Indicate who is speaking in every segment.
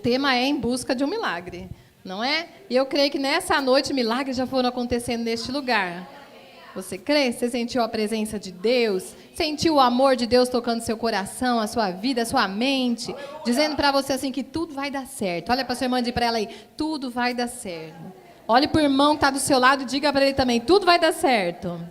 Speaker 1: tema é Em Busca de um Milagre, não é? E eu creio que nessa noite milagres já foram acontecendo neste lugar. Você crê? Você sentiu a presença de Deus? Sentiu o amor de Deus tocando seu coração, a sua vida, a sua mente? Dizendo para você assim que tudo vai dar certo. Olha para sua irmã e diz para ela aí, tudo vai dar certo. Olhe para o irmão que está do seu lado e diga para ele também, tudo vai dar certo.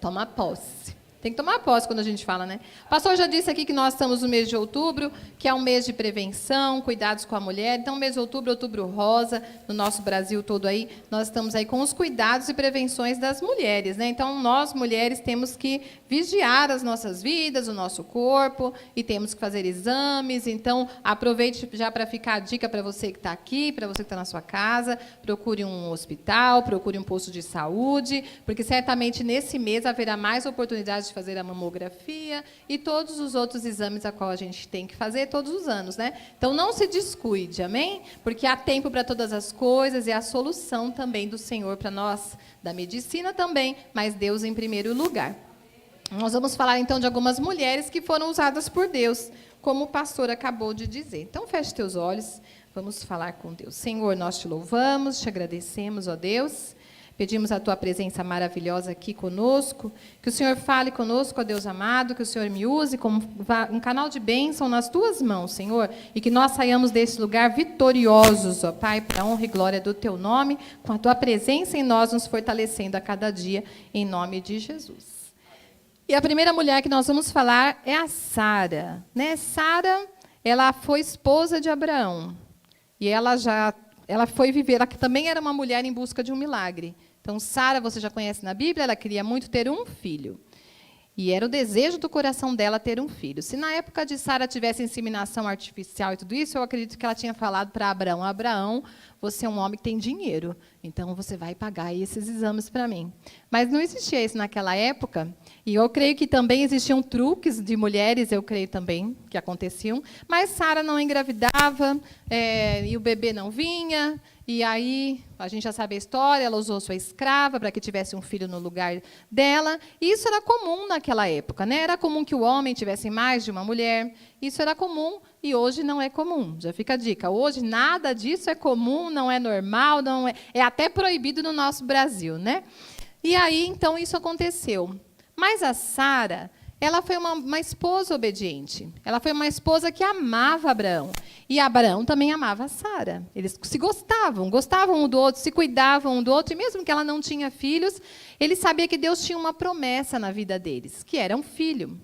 Speaker 1: Toma posse. Tem que tomar posse quando a gente fala, né? O pastor já disse aqui que nós estamos no mês de outubro, que é um mês de prevenção, cuidados com a mulher. Então, mês de outubro, outubro rosa, no nosso Brasil todo aí, nós estamos aí com os cuidados e prevenções das mulheres, né? Então, nós, mulheres, temos que vigiar as nossas vidas, o nosso corpo, e temos que fazer exames. Então, aproveite já para ficar a dica para você que está aqui, para você que está na sua casa, procure um hospital, procure um posto de saúde, porque certamente nesse mês haverá mais oportunidades de fazer a mamografia e todos os outros exames a qual a gente tem que fazer todos os anos, né? Então, não se descuide, amém? Porque há tempo para todas as coisas e a solução também do Senhor para nós, da medicina também, mas Deus em primeiro lugar. Nós vamos falar, então, de algumas mulheres que foram usadas por Deus, como o pastor acabou de dizer. Então, feche teus olhos, vamos falar com Deus. Senhor, nós te louvamos, te agradecemos, ó Deus. Pedimos a tua presença maravilhosa aqui conosco, que o Senhor fale conosco, ó Deus amado, que o Senhor me use como um canal de bênção nas tuas mãos, Senhor, e que nós saiamos desse lugar vitoriosos, ó Pai, para a honra e glória do teu nome, com a tua presença em nós, nos fortalecendo a cada dia, em nome de Jesus. E a primeira mulher que nós vamos falar é a Sara, né? Sara, ela foi esposa de Abraão, e ela foi viver, ela também era uma mulher em busca de um milagre. Então, Sara, você já conhece na Bíblia, ela queria muito ter um filho. E era o desejo do coração dela ter um filho. Se na época de Sara tivesse inseminação artificial e tudo isso, eu acredito que ela tinha falado para Abraão, Abraão, você é um homem que tem dinheiro, então você vai pagar aí esses exames para mim. Mas não existia isso naquela época, e eu creio que também existiam truques de mulheres, eu creio também, que aconteciam, mas Sara não engravidava, e o bebê não vinha, e aí, a gente já sabe a história, ela usou sua escrava para que tivesse um filho no lugar dela, e isso era comum naquela época, né? Era comum que o homem tivesse mais de uma mulher, isso era comum, e hoje não é comum. Já fica a dica, hoje nada disso é comum, não é normal, é até proibido no nosso Brasil, né? E aí, então, isso aconteceu. Mas a Sara, ela foi uma esposa obediente. Ela foi uma esposa que amava Abraão. E Abraão também amava a Sara. Eles se gostavam um do outro, se cuidavam um do outro. E mesmo que ela não tinha filhos, ele sabia que Deus tinha uma promessa na vida deles, que era um filho.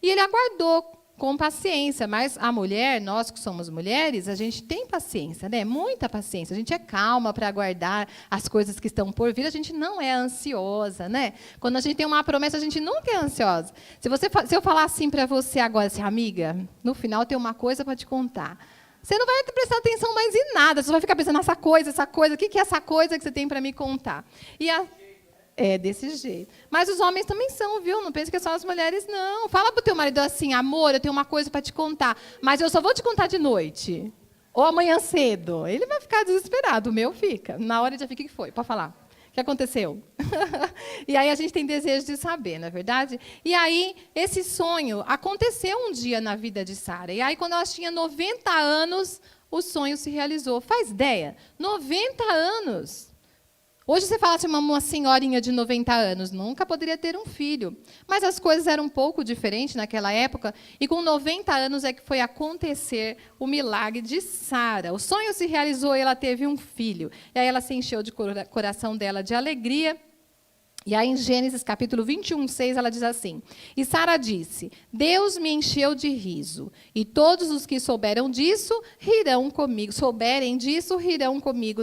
Speaker 1: E ele aguardou com paciência, mas a mulher, nós que somos mulheres, a gente tem paciência, né? Muita paciência. A gente é calma para aguardar as coisas que estão por vir, a gente não é ansiosa, né? Quando a gente tem uma promessa, a gente nunca é ansiosa. Se eu falar assim para você agora, assim, amiga, no final eu tenho uma coisa para te contar. Você não vai prestar atenção mais em nada, você vai ficar pensando nessa coisa, o que é essa coisa que você tem para me contar? É desse jeito. Mas os homens também são, viu? Não pense que é só as mulheres, não. Fala para o teu marido assim, amor, eu tenho uma coisa para te contar, mas eu só vou te contar de noite. Ou amanhã cedo. Ele vai ficar desesperado, o meu fica. Na hora ele já fica, o que foi? Pode falar. O que aconteceu? E aí a gente tem desejo de saber, não é verdade? E aí, esse sonho aconteceu um dia na vida de Sara. E aí, quando ela tinha 90 anos, o sonho se realizou. Faz ideia? 90 anos. Hoje você fala assim, uma senhorinha de 90 anos, nunca poderia ter um filho. Mas as coisas eram um pouco diferentes naquela época, e com 90 anos é que foi acontecer o milagre de Sara. O sonho se realizou e ela teve um filho. E aí ela se encheu de coração dela de alegria. E aí, em Gênesis, capítulo 21, 6, ela diz assim, e Sara disse, Deus me encheu de riso, e todos os que souberem disso, rirão comigo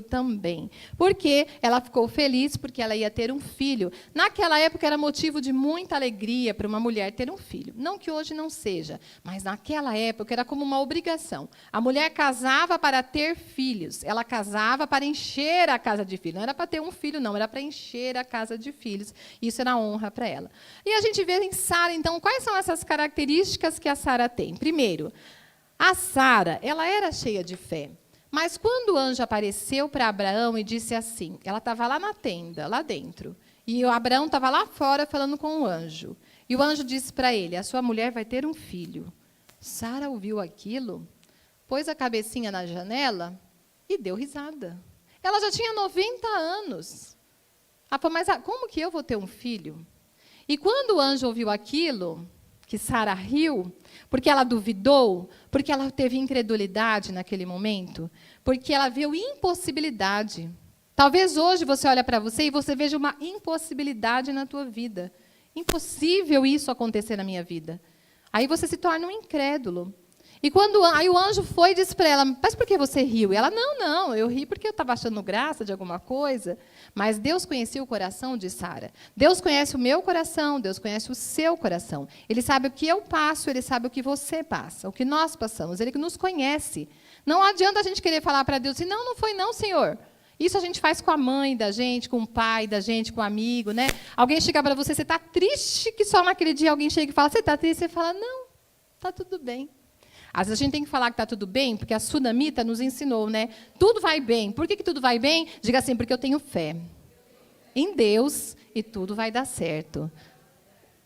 Speaker 1: também. Porque ela ficou feliz, porque ela ia ter um filho. Naquela época, era motivo de muita alegria para uma mulher ter um filho. Não que hoje não seja, mas naquela época era como uma obrigação. A mulher casava para ter filhos, ela casava para encher a casa de filhos. Não era para ter um filho, não, era para encher a casa de filhos. Isso era honra para ela. E a gente vê em Sara, então, quais são essas características que a Sara tem? Primeiro, a Sara, ela era cheia de fé. Mas quando o anjo apareceu para Abraão e disse assim, ela estava lá na tenda, lá dentro, e o Abraão estava lá fora falando com o anjo. E o anjo disse para ele, a sua mulher vai ter um filho. Sara ouviu aquilo, pôs a cabecinha na janela e deu risada. Ela já tinha 90 anos. Ela falou, mas como que eu vou ter um filho? E quando o anjo ouviu aquilo, que Sara riu, porque ela duvidou, porque ela teve incredulidade naquele momento, porque ela viu impossibilidade. Talvez hoje você olhe para você e você veja uma impossibilidade na tua vida. Impossível isso acontecer na minha vida. Aí você se torna um incrédulo. E aí o anjo foi e disse para ela, mas por que você riu? E ela, não, eu ri porque eu estava achando graça de alguma coisa. Mas Deus conhecia o coração de Sara. Deus conhece o meu coração, Deus conhece o seu coração. Ele sabe o que eu passo, Ele sabe o que você passa, o que nós passamos. Ele nos conhece. Não adianta a gente querer falar para Deus assim, não foi não, Senhor. Isso a gente faz com a mãe da gente, com o pai da gente, com o amigo, né? Alguém chega para você está triste, que só naquele dia alguém chega e fala, você está triste? Você fala, não, está tudo bem. Às vezes a gente tem que falar que está tudo bem, porque a Sunamita nos ensinou, né? Tudo vai bem. Por que tudo vai bem? Diga assim, porque eu tenho fé em Deus e tudo vai dar certo.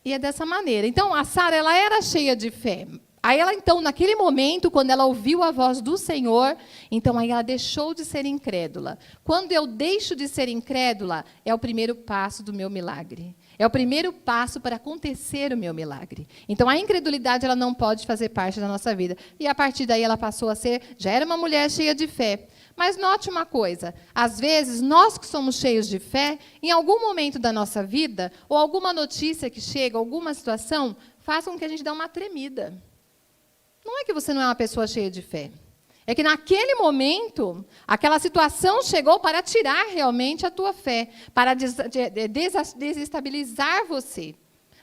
Speaker 1: E é dessa maneira. Então, a Sara, ela era cheia de fé. Aí ela, então, naquele momento, quando ela ouviu a voz do Senhor, então aí ela deixou de ser incrédula. Quando eu deixo de ser incrédula, é o primeiro passo do meu milagre. É o primeiro passo para acontecer o meu milagre. Então, a incredulidade ela não pode fazer parte da nossa vida. E, a partir daí, ela passou a ser, já era uma mulher cheia de fé. Mas note uma coisa, às vezes, nós que somos cheios de fé, em algum momento da nossa vida, ou alguma notícia que chega, alguma situação, faz com que a gente dê uma tremida. Não é que você não é uma pessoa cheia de fé. É que naquele momento, aquela situação chegou para tirar realmente a tua fé, para desestabilizar você.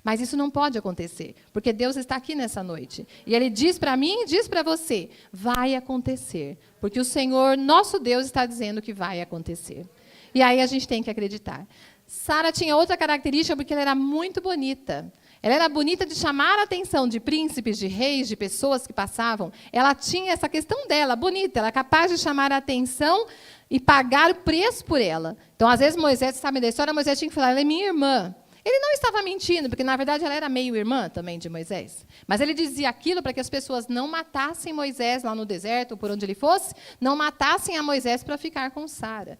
Speaker 1: Mas isso não pode acontecer, porque Deus está aqui nessa noite. E Ele diz para mim e diz para você, vai acontecer. Porque o Senhor, nosso Deus, está dizendo que vai acontecer. E aí a gente tem que acreditar. Sara tinha outra característica, porque ela era muito bonita. Ela era bonita de chamar a atenção de príncipes, de reis, de pessoas que passavam. Ela tinha essa questão dela, bonita. Ela é capaz de chamar a atenção e pagar o preço por ela. Então, às vezes, Moisés, sabe da história, Moisés tinha que falar, ela é minha irmã. Ele não estava mentindo, porque, na verdade, ela era meio irmã também de Moisés. Mas ele dizia aquilo para que as pessoas não matassem Moisés lá no deserto, ou por onde ele fosse, não matassem a Moisés para ficar com Sara.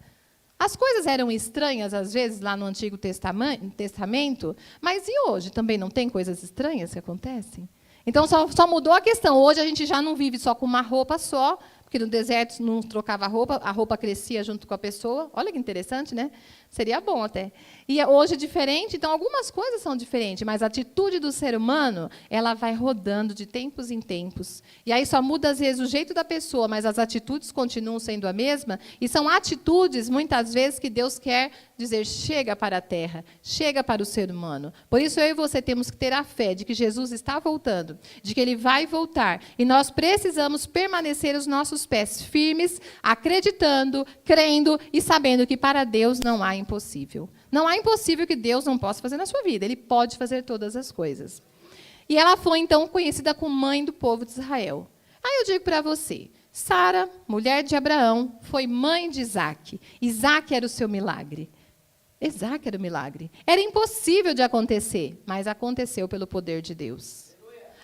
Speaker 1: As coisas eram estranhas, às vezes, lá no Antigo Testamento, mas e hoje? Também não tem coisas estranhas que acontecem? Então, só mudou a questão. Hoje, a gente já não vive só com uma roupa só, porque no deserto não trocava a roupa crescia junto com a pessoa. Olha que interessante, né? Seria bom até. E hoje é diferente, então algumas coisas são diferentes, mas a atitude do ser humano, ela vai rodando de tempos em tempos. E aí só muda, às vezes, o jeito da pessoa, mas as atitudes continuam sendo a mesma, e são atitudes, muitas vezes, que Deus quer dizer, chega para a terra, chega para o ser humano. Por isso, eu e você temos que ter a fé de que Jesus está voltando, de que Ele vai voltar, e nós precisamos permanecer os nossos pés firmes, acreditando, crendo e sabendo que para Deus não há impossível. Não há impossível que Deus não possa fazer na sua vida. Ele pode fazer todas as coisas. E ela foi, então, conhecida como mãe do povo de Israel. Aí eu digo para você, Sara, mulher de Abraão, foi mãe de Isaque. Isaque era o seu milagre. Isaque era o milagre. Era impossível de acontecer, mas aconteceu pelo poder de Deus.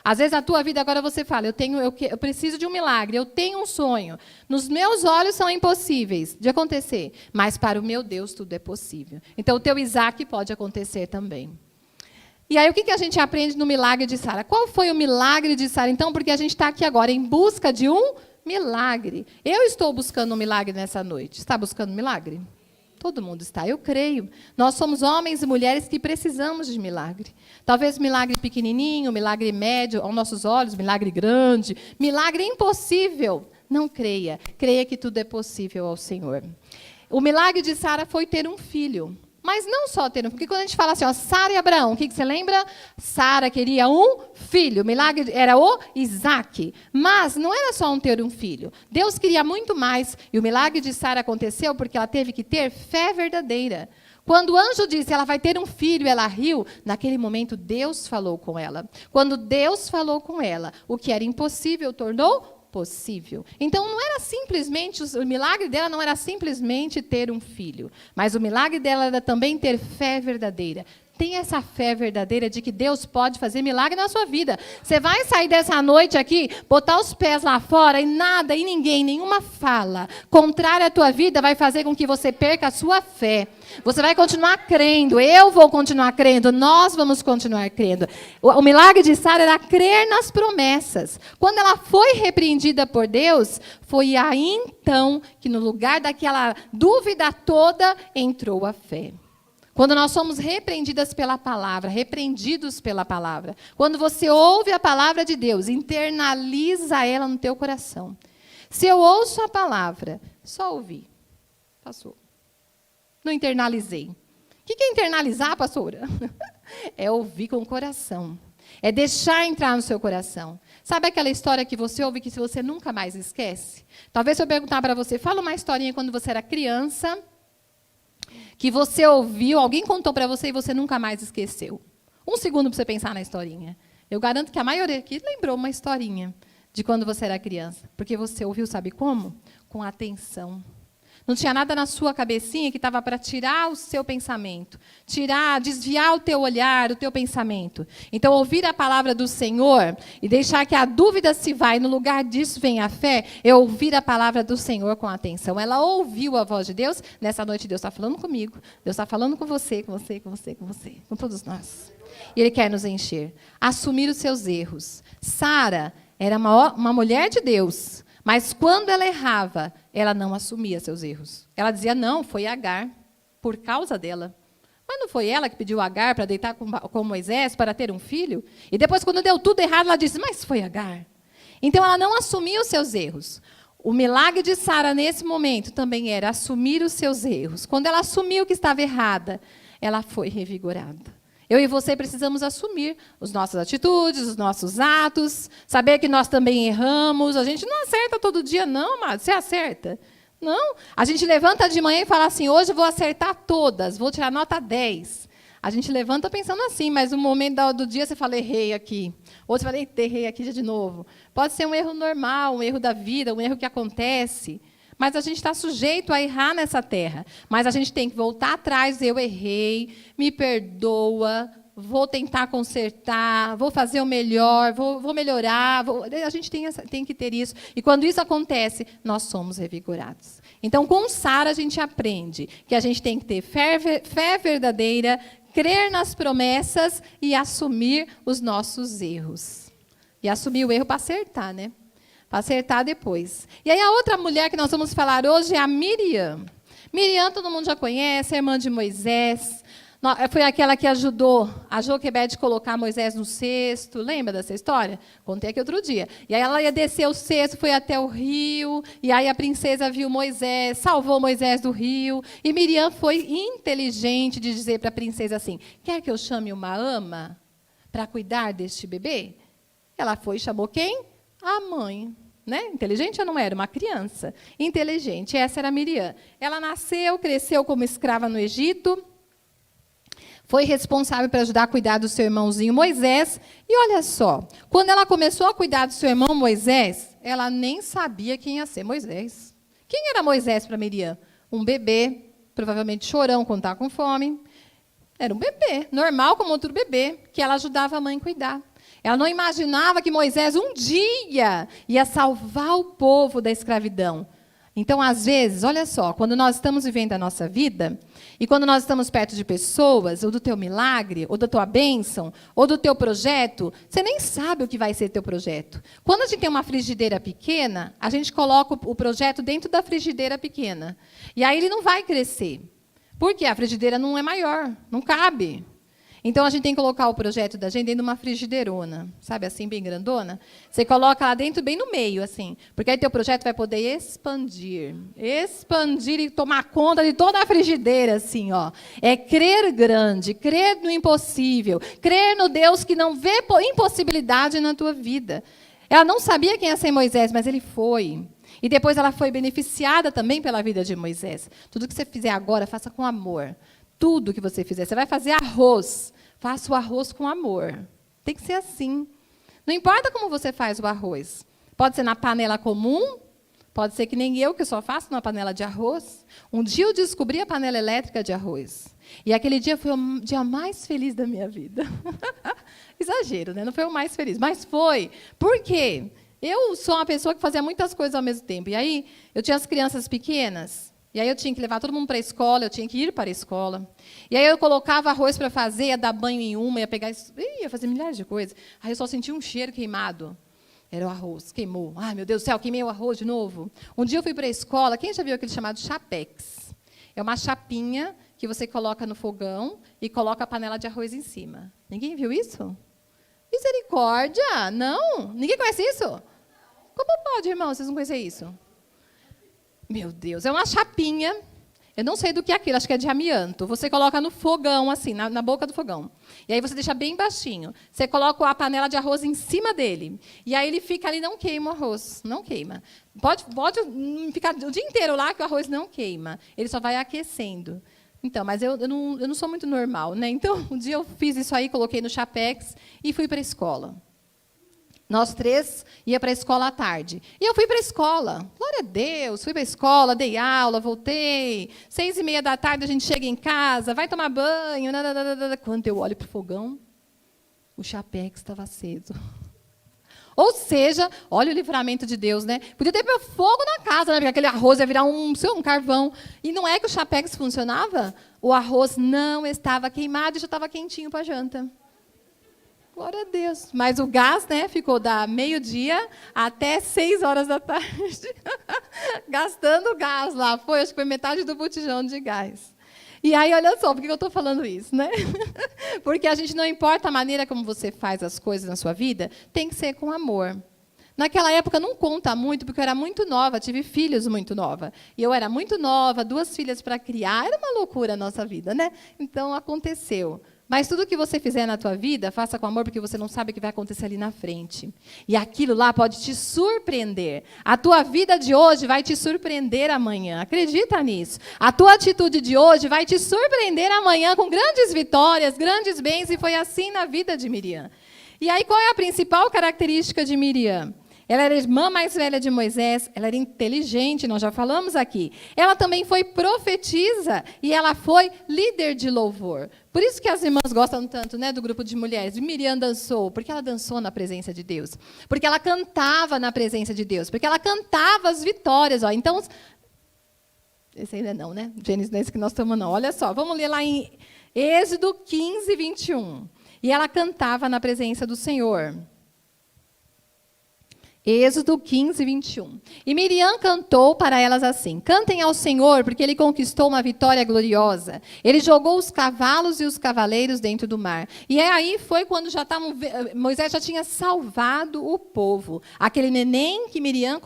Speaker 1: Às vezes, na tua vida, agora você fala, eu preciso de um milagre, eu tenho um sonho. Nos meus olhos são impossíveis de acontecer, mas para o meu Deus tudo é possível. Então, o teu Isaque pode acontecer também. E aí, o que a gente aprende no milagre de Sara? Qual foi o milagre de Sara, então? Porque a gente está aqui agora em busca de um milagre. Eu estou buscando um milagre nessa noite. Está buscando um milagre? Todo mundo está, eu creio. Nós somos homens e mulheres que precisamos de milagre. Talvez milagre pequenininho, milagre médio aos nossos olhos, milagre grande, milagre impossível. Não creia. Creia que tudo é possível ao Senhor. O milagre de Sara foi ter um filho. Mas não só ter um filho. Porque quando a gente fala assim, Sara e Abraão, o que você lembra? Sara queria um filho. O milagre era o Isaque. Mas não era só ter um filho. Deus queria muito mais. E o milagre de Sara aconteceu porque ela teve que ter fé verdadeira. Quando o anjo disse, ela vai ter um filho, ela riu. Naquele momento, Deus falou com ela. Quando Deus falou com ela, o que era impossível tornou possível. Então, não era simplesmente, o milagre dela não era simplesmente ter um filho, mas o milagre dela era também ter fé verdadeira, Tenha essa fé verdadeira de que Deus pode fazer milagre na sua vida. Você vai sair dessa noite aqui, botar os pés lá fora e nada, e ninguém, nenhuma fala contrária à tua vida vai fazer com que você perca a sua fé. Você vai continuar crendo, eu vou continuar crendo, nós vamos continuar crendo. O milagre de Sara era crer nas promessas. Quando ela foi repreendida por Deus, foi aí então que no lugar daquela dúvida toda entrou a fé. Quando nós somos repreendidas pela palavra, repreendidos pela palavra, quando você ouve a palavra de Deus, internaliza ela no teu coração. Se eu ouço a palavra, só ouvi, passou. Não internalizei. O que é internalizar, pastora? É ouvir com o coração. É deixar entrar no seu coração. Sabe aquela história que você ouve que você nunca mais esquece? Talvez se eu perguntar para você, fala uma historinha quando você era criança, que você ouviu, alguém contou para você e você nunca mais esqueceu. 1 segundo para você pensar na historinha. Eu garanto que a maioria aqui lembrou uma historinha de quando você era criança. Porque você ouviu, sabe como? Com atenção. Não tinha nada na sua cabecinha que estava para tirar o seu pensamento, desviar o teu olhar, o teu pensamento. Então, ouvir a palavra do Senhor e deixar que a dúvida se vá, e no lugar disso vem a fé, é ouvir a palavra do Senhor com atenção. Ela ouviu a voz de Deus, nessa noite Deus está falando comigo, Deus está falando com você, com todos nós. E Ele quer nos encher. Assumir os seus erros. Sara era uma mulher de Deus, mas quando ela errava, ela não assumia seus erros. Ela dizia, não, foi Agar, por causa dela. Mas não foi ela que pediu Agar para deitar com Moisés, para ter um filho? E depois, quando deu tudo errado, ela disse, mas foi Agar. Então, ela não assumia os seus erros. O milagre de Sara, nesse momento, também era assumir os seus erros. Quando ela assumiu que estava errada, ela foi revigorada. Eu e você precisamos assumir as nossas atitudes, os nossos atos, saber que nós também erramos. A gente não acerta todo dia, não, amado. Você acerta? Não. A gente levanta de manhã e fala assim, hoje eu vou acertar todas, vou tirar nota 10. A gente levanta pensando assim, mas no momento do dia você fala, errei aqui. Ou você fala, errei aqui de novo. Pode ser um erro normal, um erro da vida, um erro que acontece. Mas a gente está sujeito a errar nessa terra. Mas a gente tem que voltar atrás, eu errei, me perdoa, vou tentar consertar, vou fazer o melhor, vou melhorar. A gente tem que ter isso. E quando isso acontece, nós somos revigorados. Então, com Sara, a gente aprende que a gente tem que ter fé verdadeira, crer nas promessas e assumir os nossos erros. E assumir o erro para acertar, né? Para acertar depois. E aí a outra mulher que nós vamos falar hoje é a Miriam. Miriam todo mundo já conhece, é irmã de Moisés. Foi aquela que ajudou a Joquebede a colocar Moisés no cesto. Lembra dessa história? Contei aqui outro dia. E aí ela ia descer o cesto, foi até o rio. E aí a princesa viu Moisés, salvou Moisés do rio. E Miriam foi inteligente de dizer para a princesa assim, quer que eu chame uma ama para cuidar deste bebê? Ela foi e chamou quem? A mãe, né? Inteligente ou não era? Uma criança. Inteligente. Essa era Miriam. Ela nasceu, cresceu como escrava no Egito. Foi responsável para ajudar a cuidar do seu irmãozinho Moisés. E olha só, quando ela começou a cuidar do seu irmão Moisés, ela nem sabia quem ia ser Moisés. Quem era Moisés para Miriam? Um bebê, provavelmente chorão quando estava com fome. Era um bebê, normal como outro bebê, que ela ajudava a mãe a cuidar. Ela não imaginava que Moisés um dia ia salvar o povo da escravidão. Então, às vezes, olha só, quando nós estamos vivendo a nossa vida, e quando nós estamos perto de pessoas, ou do teu milagre, ou da tua bênção, ou do teu projeto, você nem sabe o que vai ser teu projeto. Quando a gente tem uma frigideira pequena, a gente coloca o projeto dentro da frigideira pequena. E aí ele não vai crescer. Por quê? A frigideira não é maior, não cabe. Então, a gente tem que colocar o projeto da gente dentro de uma frigideirona, sabe, assim, bem grandona. Você coloca lá dentro, bem no meio, assim, porque aí teu projeto vai poder expandir e tomar conta de toda a frigideira, assim, ó. É crer grande, crer no impossível, crer no Deus que não vê impossibilidade na tua vida. Ela não sabia quem ia ser Moisés, mas ele foi. E depois ela foi beneficiada também pela vida de Moisés. Tudo que você fizer agora, faça com amor. Tudo que você fizer. Você vai fazer arroz, faça o arroz com amor. Tem que ser assim. Não importa como você faz o arroz. Pode ser na panela comum, Pode ser que nem eu, que só faço numa panela de arroz. Um dia eu descobri a panela elétrica de arroz. E aquele dia foi o dia mais feliz da minha vida. Exagero, né? Não foi o mais feliz, mas foi. Por quê? Eu sou uma pessoa que fazia muitas coisas ao mesmo tempo. E aí, eu tinha as crianças pequenas, e aí eu tinha que levar todo mundo para a escola, eu tinha que ir para a escola. E aí eu colocava arroz para fazer, ia dar banho em uma, ia pegar, ia fazer milhares de coisas. Aí eu só sentia um cheiro queimado. Era o arroz, queimou. Ai, meu Deus do céu, queimei o arroz de novo. Um dia eu fui para a escola, quem já viu aquele chamado chapex? É uma chapinha que você coloca no fogão e coloca a panela de arroz em cima. Ninguém viu isso? Misericórdia! Não? Ninguém conhece isso? Como pode, irmão, vocês não conhecem isso? Meu Deus, é uma chapinha. Eu não sei do que é aquilo, acho que é de amianto. Você coloca no fogão, assim, na boca do fogão. E aí você deixa bem baixinho. Você coloca a panela de arroz em cima dele. E aí ele fica ali, não queima o arroz. Não queima. Pode ficar o dia inteiro lá que o arroz não queima. Ele só vai aquecendo. Então, mas eu não sou muito normal, né? Então, um dia eu fiz isso aí, coloquei no chapex e fui para a escola. Nós 3 ia para a escola à tarde. E eu fui para a escola. Glória a Deus, fui para a escola, dei aula, voltei. 6h30 da tarde a gente chega em casa, vai tomar banho. Quando eu olho para o fogão, o chapex estava aceso. Ou seja, olha o livramento de Deus, né? Podia ter fogo na casa, né? Porque aquele arroz ia virar um carvão. E não é que o chapex funcionava? O arroz não estava queimado e já estava quentinho para a janta. Glória a Deus. Mas o gás, né, ficou da meio-dia até 6 horas da tarde. Gastando gás lá. Acho que foi metade do botijão de gás. E aí, olha só, por que eu estou falando isso, né? Porque a gente, não importa a maneira como você faz as coisas na sua vida, tem que ser com amor. Naquela época não conta muito, porque eu era muito nova, tive filhos muito nova. E eu era muito nova, 2 filhas para criar, era uma loucura a nossa vida, né? Então, aconteceu. Mas tudo que você fizer na tua vida, faça com amor, porque você não sabe o que vai acontecer ali na frente. E aquilo lá pode te surpreender. A tua vida de hoje vai te surpreender amanhã. Acredita nisso. A tua atitude de hoje vai te surpreender amanhã com grandes vitórias, grandes bens, e foi assim na vida de Miriam. E aí, qual é a principal característica de Miriam? Ela era a irmã mais velha de Moisés, ela era inteligente, nós já falamos aqui. Ela também foi profetisa e ela foi líder de louvor. Por isso que as irmãs gostam tanto, né, do grupo de mulheres. Miriam dançou, porque ela dançou na presença de Deus. Porque ela cantava na presença de Deus. Porque ela cantava as vitórias. Ó. Então, esse ainda não, né? Gênesis não é esse que nós estamos, não. Olha só, vamos ler lá em Êxodo 15, 21. E ela cantava na presença do Senhor. Êxodo 15, 21. E Miriam cantou para elas assim: cantem ao Senhor, porque Ele conquistou uma vitória gloriosa. Ele jogou os cavalos e os cavaleiros dentro do mar. E aí foi quando Moisés já tinha salvado o povo. Aquele neném que Miriam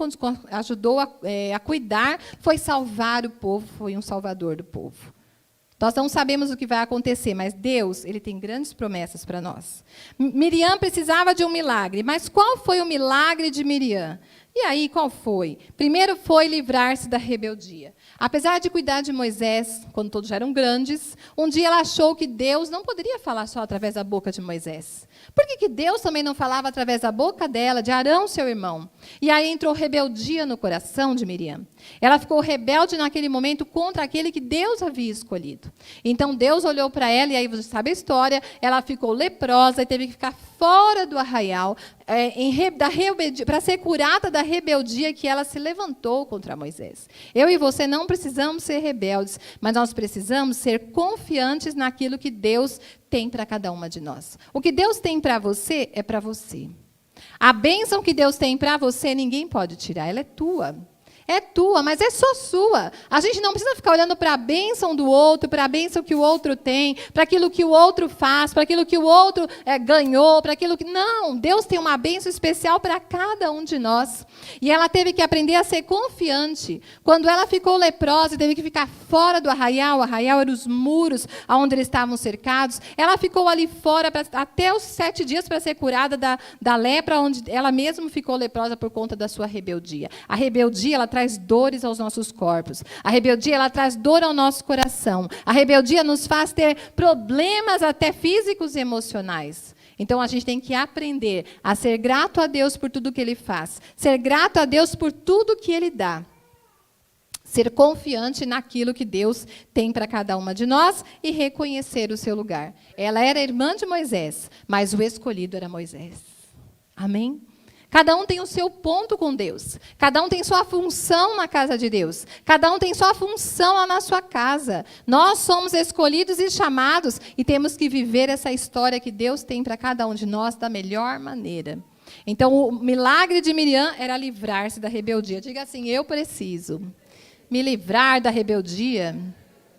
Speaker 1: ajudou a cuidar, foi salvar o povo, foi um salvador do povo. Nós não sabemos o que vai acontecer, mas Deus, Ele tem grandes promessas para nós. Miriam precisava de um milagre, mas qual foi o milagre de Miriam? E aí, qual foi? Primeiro foi livrar-se da rebeldia. Apesar de cuidar de Moisés, quando todos já eram grandes, um dia ela achou que Deus não poderia falar só através da boca de Moisés. Por que Deus também não falava através da boca dela, de Arão, seu irmão? E aí entrou rebeldia no coração de Miriam. Ela ficou rebelde naquele momento contra aquele que Deus havia escolhido. Então Deus olhou para ela, e aí você sabe a história, ela ficou leprosa e teve que ficar fora do arraial, para ser curada da rebeldia que ela se levantou contra Moisés. Eu e você não precisamos ser rebeldes, mas nós precisamos ser confiantes naquilo que Deus tem para cada uma de nós. O que Deus tem para você é para você. A bênção que Deus tem para você, ninguém pode tirar, ela é tua. É tua, mas é só sua. A gente não precisa ficar olhando para a bênção do outro, para a bênção que o outro tem, para aquilo que o outro faz, para aquilo que o outro ganhou, para aquilo que... Não, Deus tem uma bênção especial para cada um de nós. E ela teve que aprender a ser confiante. Quando ela ficou leprosa e teve que ficar fora do arraial, o arraial eram os muros onde eles estavam cercados, ela ficou ali fora até os 7 dias para ser curada da lepra, onde ela mesma ficou leprosa por conta da sua rebeldia. A rebeldia, ela traz dores aos nossos corpos. A rebeldia, ela traz dor ao nosso coração. A rebeldia nos faz ter problemas até físicos e emocionais. Então, a gente tem que aprender a ser grato a Deus por tudo que Ele faz. Ser grato a Deus por tudo que Ele dá. Ser confiante naquilo que Deus tem para cada uma de nós e reconhecer o seu lugar. Ela era irmã de Moisés, mas o escolhido era Moisés. Amém? Cada um tem o seu ponto com Deus. Cada um tem sua função na casa de Deus. Cada um tem sua função lá na sua casa. Nós somos escolhidos e chamados e temos que viver essa história que Deus tem para cada um de nós da melhor maneira. Então, o milagre de Miriam era livrar-se da rebeldia. Diga assim, eu preciso me livrar da rebeldia.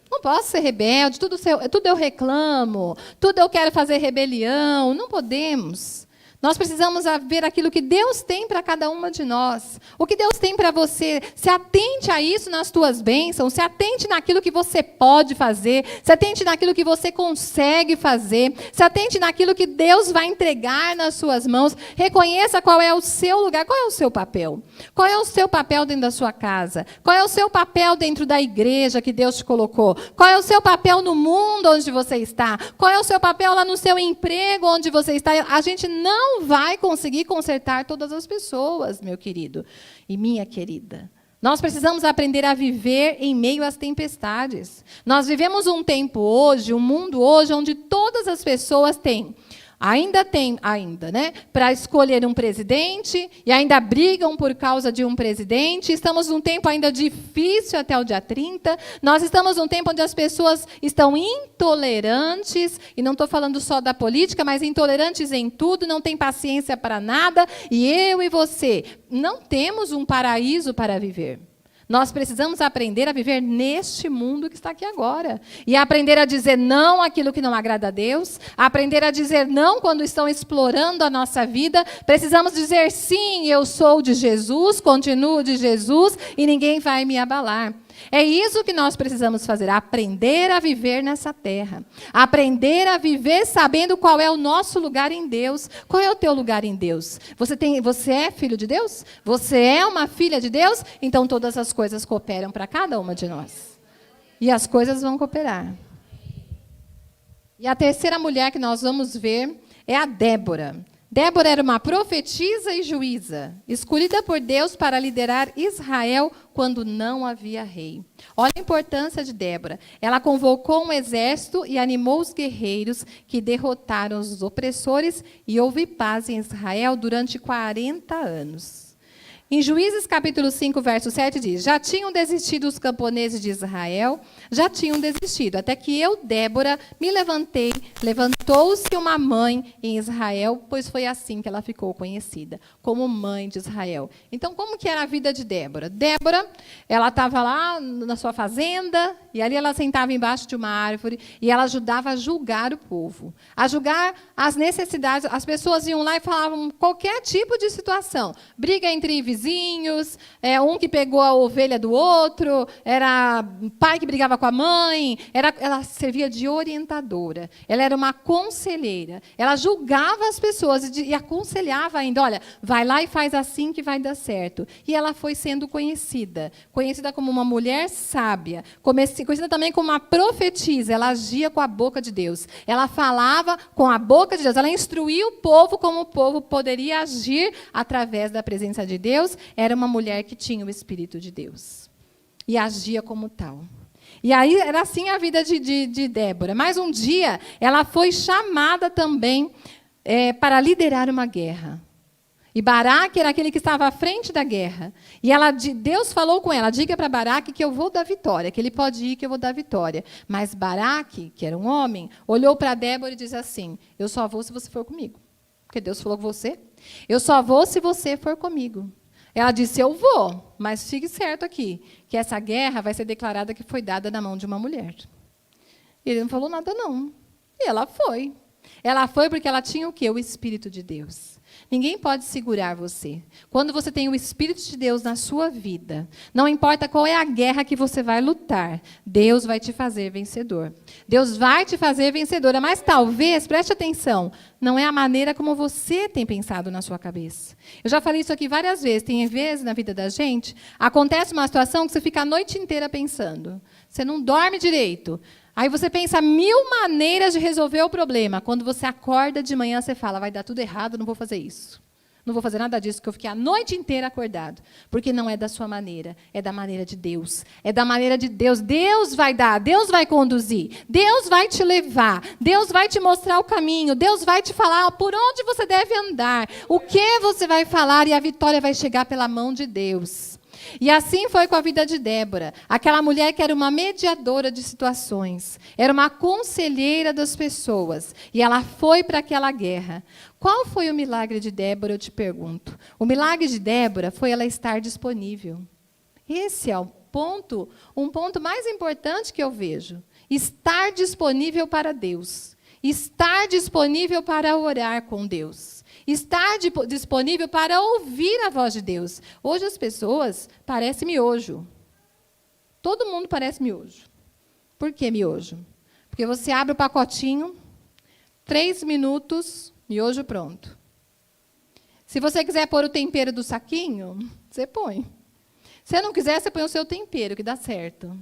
Speaker 1: Não posso ser rebelde, tudo eu reclamo, tudo eu quero fazer rebelião. Não podemos. Nós precisamos ver aquilo que Deus tem para cada uma de nós. O que Deus tem para você. Se atente a isso nas tuas bênçãos. Se atente naquilo que você pode fazer. Se atente naquilo que você consegue fazer. Se atente naquilo que Deus vai entregar nas suas mãos. Reconheça qual é o seu lugar. Qual é o seu papel? Qual é o seu papel dentro da sua casa? Qual é o seu papel dentro da igreja que Deus te colocou? Qual é o seu papel no mundo onde você está? Qual é o seu papel lá no seu emprego onde você está? A gente não vai conseguir consertar todas as pessoas, meu querido e minha querida. Nós precisamos aprender a viver em meio às tempestades. Nós vivemos um tempo hoje, um mundo hoje, onde todas as pessoas têm, né, para escolher um presidente, e ainda brigam por causa de um presidente. Estamos num tempo ainda difícil até o dia 30. Nós estamos num tempo onde as pessoas estão intolerantes, e não estou falando só da política, mas intolerantes em tudo, não tem paciência para nada, e eu e você não temos um paraíso para viver. Nós precisamos aprender a viver neste mundo que está aqui agora. E aprender a dizer não àquilo que não agrada a Deus. Aprender a dizer não quando estão explorando a nossa vida. Precisamos dizer sim, eu sou de Jesus, continuo de Jesus e ninguém vai me abalar. É isso que nós precisamos fazer, aprender a viver nessa terra. Aprender a viver sabendo qual é o nosso lugar em Deus. Qual é o teu lugar em Deus? Você é filho de Deus? Você é uma filha de Deus? Então todas as coisas cooperam para cada uma de nós. E as coisas vão cooperar. E a terceira mulher que nós vamos ver é a Débora. Débora era uma profetisa e juíza, escolhida por Deus para liderar Israel quando não havia rei. Olha a importância de Débora. Ela convocou um exército e animou os guerreiros que derrotaram os opressores e houve paz em Israel durante 40 anos. Em Juízes capítulo 5, verso 7 diz, já tinham desistido os camponeses de Israel, já tinham desistido, até que eu, Débora, me levantei, levantou-se uma mãe em Israel, pois foi assim que ela ficou conhecida, como mãe de Israel. Então, como que era a vida de Débora? Débora, ela estava lá na sua fazenda, e ali ela sentava embaixo de uma árvore, e ela ajudava a julgar o povo, a julgar as necessidades. As pessoas iam lá e falavam qualquer tipo de situação, briga entre vizinhos, um que pegou a ovelha do outro, era pai que brigava com a mãe, ela servia de orientadora, ela era uma conselheira, ela julgava as pessoas e aconselhava ainda, olha, vai lá e faz assim que vai dar certo. E ela foi sendo conhecida como uma mulher sábia, conhecida também como uma profetisa, ela agia com a boca de Deus, ela falava com a boca de Deus, ela instruía o povo como o povo poderia agir através da presença de Deus. Era uma mulher que tinha o Espírito de Deus e agia como tal. E aí era assim a vida de Débora. Mas um dia ela foi chamada também para liderar uma guerra. E Baraque era aquele que estava à frente da guerra. E Deus falou com ela, diga para Baraque que eu vou dar vitória, que ele pode ir, que eu vou dar vitória. Mas Baraque, que era um homem, olhou para Débora e disse assim, eu só vou se você for comigo. Porque Deus falou com você. Eu só vou se você for comigo. Ela disse, eu vou, mas fique certo aqui, que essa guerra vai ser declarada que foi dada na mão de uma mulher. E ele não falou nada, não. E ela foi. Ela foi porque ela tinha o quê? O Espírito de Deus. Ninguém pode segurar você. Quando você tem o Espírito de Deus na sua vida, não importa qual é a guerra que você vai lutar, Deus vai te fazer vencedor. Deus vai te fazer vencedora, mas talvez, preste atenção, não é a maneira como você tem pensado na sua cabeça. Eu já falei isso aqui várias vezes. Tem vezes na vida da gente, acontece uma situação que você fica a noite inteira pensando. Você não dorme direito. Aí você pensa 1000 maneiras de resolver o problema. Quando você acorda de manhã, você fala, vai dar tudo errado, não vou fazer isso. Não vou fazer nada disso, porque eu fiquei a noite inteira acordado. Porque não é da sua maneira, é da maneira de Deus. É da maneira de Deus. Deus vai dar, Deus vai conduzir. Deus vai te levar. Deus vai te mostrar o caminho. Deus vai te falar por onde você deve andar. O que você vai falar e a vitória vai chegar pela mão de Deus. E assim foi com a vida de Débora. Aquela mulher que era uma mediadora de situações. Era uma conselheira das pessoas. E ela foi para aquela guerra. Qual foi o milagre de Débora, eu te pergunto? O milagre de Débora foi ela estar disponível. Esse é um ponto mais importante que eu vejo. Estar disponível para Deus. Estar disponível para orar com Deus. Estar disponível para ouvir a voz de Deus. Hoje as pessoas parecem miojo. Todo mundo parece miojo. Por que miojo? Porque você abre o pacotinho, 3 minutos, miojo pronto. Se você quiser pôr o tempero do saquinho, você põe. Se não quiser, você põe o seu tempero, que dá certo.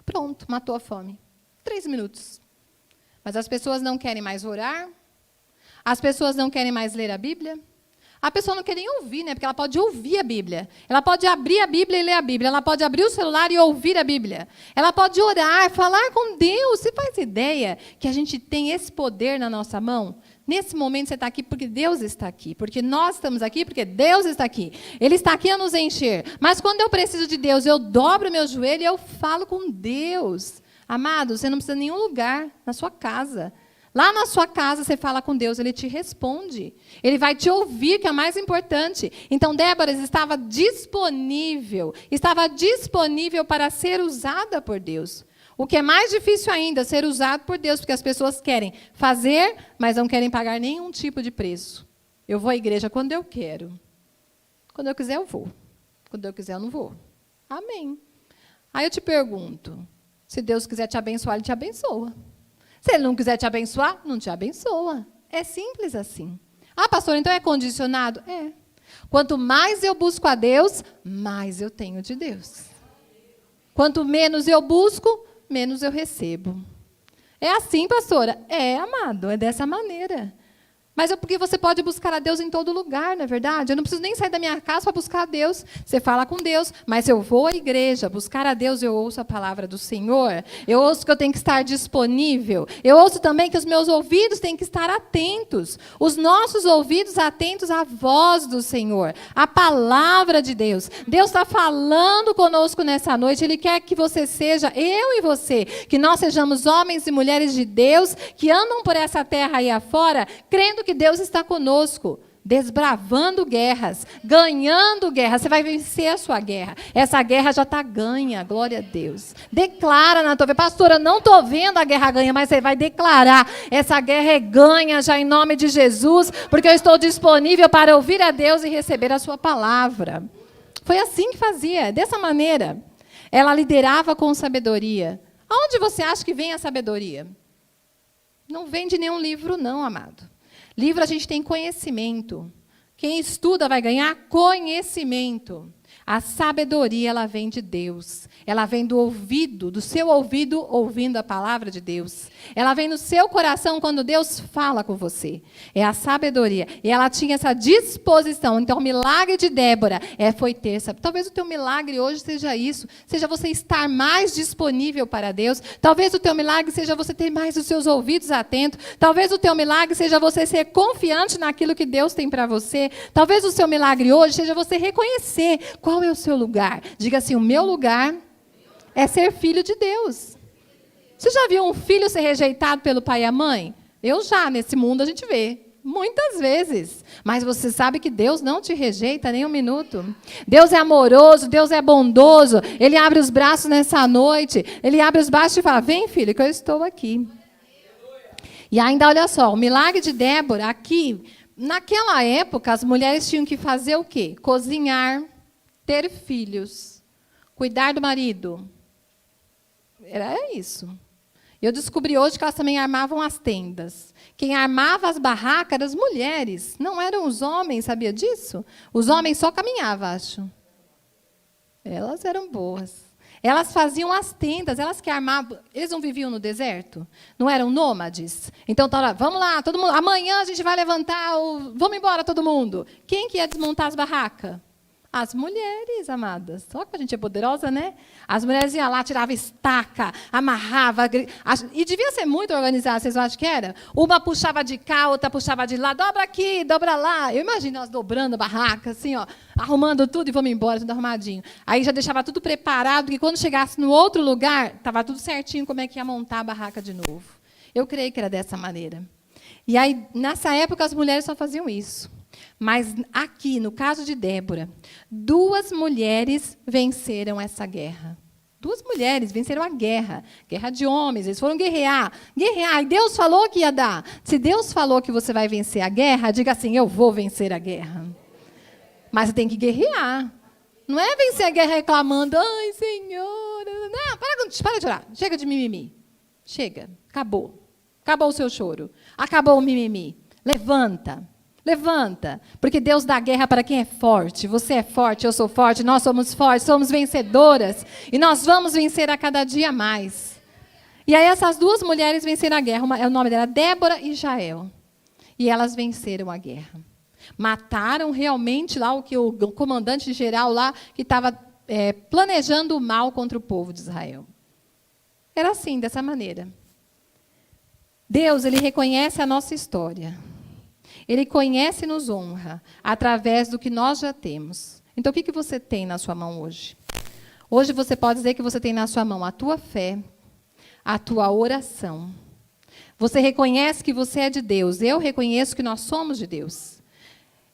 Speaker 1: Pronto, matou a fome. 3 minutos. Mas as pessoas não querem mais orar. As pessoas não querem mais ler a Bíblia. A pessoa não quer nem ouvir, né? Porque ela pode ouvir a Bíblia. Ela pode abrir a Bíblia e ler a Bíblia. Ela pode abrir o celular e ouvir a Bíblia. Ela pode orar, falar com Deus. Você faz ideia que a gente tem esse poder na nossa mão? Nesse momento você está aqui porque Deus está aqui. Porque nós estamos aqui porque Deus está aqui. Ele está aqui a nos encher. Mas quando eu preciso de Deus, eu dobro meu joelho e eu falo com Deus. Amado, você não precisa de nenhum lugar na sua casa. Lá na sua casa, você fala com Deus, Ele te responde. Ele vai te ouvir, que é o mais importante. Então, Débora estava disponível para ser usada por Deus. O que é mais difícil ainda, ser usado por Deus, porque as pessoas querem fazer, mas não querem pagar nenhum tipo de preço. Eu vou à igreja quando eu quero. Quando eu quiser, eu vou. Quando eu quiser, eu não vou. Amém. Aí eu te pergunto, se Deus quiser te abençoar, Ele te abençoa. Se Ele não quiser te abençoar, não te abençoa. É simples assim. Ah, pastor, então é condicionado? É. Quanto mais eu busco a Deus, mais eu tenho de Deus. Quanto menos eu busco, menos eu recebo. É assim, pastora? É, amado, é dessa maneira. Mas é porque você pode buscar a Deus em todo lugar, não é verdade? Eu não preciso nem sair da minha casa para buscar a Deus. Você fala com Deus, mas se eu vou à igreja buscar a Deus, eu ouço a palavra do Senhor. Eu ouço que eu tenho que estar disponível. Eu ouço também que os meus ouvidos têm que estar atentos. Os nossos ouvidos atentos à voz do Senhor, à palavra de Deus. Deus está falando conosco nessa noite. Ele quer que você seja, eu e você, que nós sejamos homens e mulheres de Deus, que andam por essa terra aí afora, crendo que Deus está conosco, desbravando guerras, ganhando guerras. Você vai vencer a sua guerra. Essa guerra já está ganha, glória a Deus. Declara na tua vida, pastora, não estou vendo a guerra ganha, mas você vai declarar, essa guerra é ganha já em nome de Jesus, porque eu estou disponível para ouvir a Deus e receber a sua palavra. Foi assim que fazia, dessa maneira. Ela liderava com sabedoria. Aonde você acha que vem a sabedoria? Não vem de nenhum livro, não, amado. Livro a gente tem conhecimento. Quem estuda vai ganhar conhecimento. A sabedoria, ela vem de Deus. Ela vem do ouvido, do seu ouvido, ouvindo a palavra de Deus. Ela vem no seu coração quando Deus fala com você. É a sabedoria. E ela tinha essa disposição. Então, o milagre de Débora foi ter. Talvez o teu milagre hoje seja isso. Seja você estar mais disponível para Deus. Talvez o teu milagre seja você ter mais os seus ouvidos atentos. Talvez o teu milagre seja você ser confiante naquilo que Deus tem para você. Talvez o seu milagre hoje seja você reconhecer qual é o seu lugar. Diga assim, o meu lugar é ser filho de Deus. Você já viu um filho ser rejeitado pelo pai e a mãe? Eu já, nesse mundo a gente vê. Muitas vezes. Mas você sabe que Deus não te rejeita nem um minuto. Deus é amoroso, Deus é bondoso. Ele abre os braços nessa noite. Ele abre os braços e fala, vem filho, que eu estou aqui. E ainda, olha só, o milagre de Débora aqui, naquela época, as mulheres tinham que fazer o quê? Cozinhar, ter filhos, cuidar do marido. Era isso. Eu descobri hoje que elas também armavam as tendas. Quem armava as barracas eram as mulheres, não eram os homens, sabia disso? Os homens só caminhavam, acho. Elas eram boas. Elas faziam as tendas, elas que armavam. Eles não viviam no deserto? Não eram nômades? Então, vamos lá, todo mundo. Amanhã a gente vai levantar, vamos embora todo mundo. Quem que ia desmontar as barracas? As mulheres, amadas. Só que a gente é poderosa, né? As mulheres iam lá, tiravam estaca, amarrava. E devia ser muito organizado, vocês acham que era? Uma puxava de cá, outra puxava de lá. Dobra aqui, dobra lá. Eu imagino elas dobrando a barraca, assim, ó, arrumando tudo e vamos embora, tudo arrumadinho. Aí já deixava tudo preparado, que quando chegasse no outro lugar, estava tudo certinho como é que ia montar a barraca de novo. Eu creio que era dessa maneira. E aí, nessa época, as mulheres só faziam isso. Mas aqui, no caso de Débora, 2 mulheres venceram essa guerra. 2 mulheres venceram a guerra. Guerra de homens, eles foram guerrear. Guerrear, e Deus falou que ia dar. Se Deus falou que você vai vencer a guerra, diga assim, eu vou vencer a guerra. Mas você tem que guerrear. Não é vencer a guerra reclamando, ai, Senhor. Não, para de orar. Chega de mimimi. Chega, acabou. Acabou o seu choro. Acabou o mimimi. Levanta. Levanta, porque Deus dá guerra para quem é forte. Você é forte, eu sou forte, nós somos fortes, somos vencedoras. E nós vamos vencer a cada dia mais. E aí essas 2 mulheres venceram a guerra. O nome dela é Débora e Jael. E elas venceram a guerra. Mataram realmente lá o comandante geral lá que estava planejando o mal contra o povo de Israel. Era assim, dessa maneira. Deus, Ele reconhece a nossa história. Ele conhece e nos honra através do que nós já temos. Então, o que você tem na sua mão hoje? Hoje você pode dizer que você tem na sua mão a tua fé, a tua oração. Você reconhece que você é de Deus. Eu reconheço que nós somos de Deus.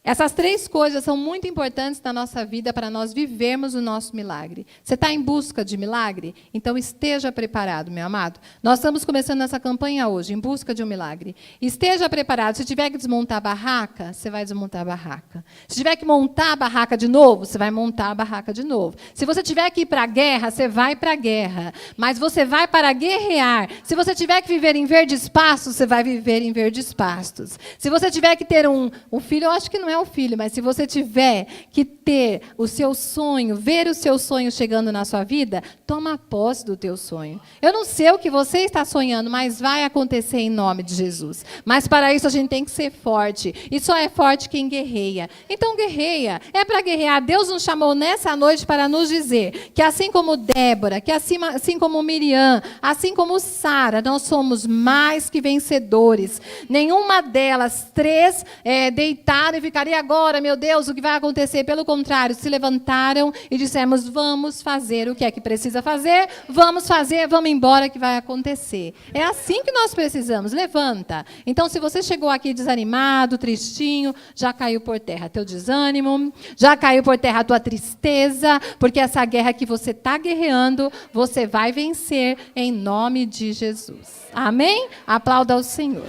Speaker 1: Essas 3 coisas são muito importantes na nossa vida para nós vivermos o nosso milagre. Você está em busca de milagre? Então esteja preparado, meu amado. Nós estamos começando essa campanha hoje, em busca de um milagre. Esteja preparado. Se tiver que desmontar a barraca, você vai desmontar a barraca. Se tiver que montar a barraca de novo, você vai montar a barraca de novo. Se você tiver que ir para a guerra, você vai para a guerra. Mas você vai para guerrear. Se você tiver que viver em verdes pastos, você vai viver em verdes pastos. Se você tiver que ter um filho, eu acho que não é o filho, mas se você tiver que ter o seu sonho, ver o seu sonho chegando na sua vida, toma posse do teu sonho. Eu não sei o que você está sonhando, mas vai acontecer em nome de Jesus. Mas para isso a gente tem que ser forte. E só é forte quem guerreia. Então guerreia. É para guerrear. Deus nos chamou nessa noite para nos dizer que assim como Débora, que assim como Miriam, assim como Sara, nós somos mais que vencedores. Nenhuma delas 3 deitaram e ficaram, e agora, meu Deus, o que vai acontecer? Pelo contrário, se levantaram e dissemos, vamos fazer o que é que precisa fazer, vamos fazer, vamos embora que vai acontecer. É assim que nós precisamos, levanta. Então, se você chegou aqui desanimado, tristinho, já caiu por terra teu desânimo, já caiu por terra a tua tristeza, porque essa guerra que você está guerreando, você vai vencer em nome de Jesus. Amém? Aplauda ao Senhor.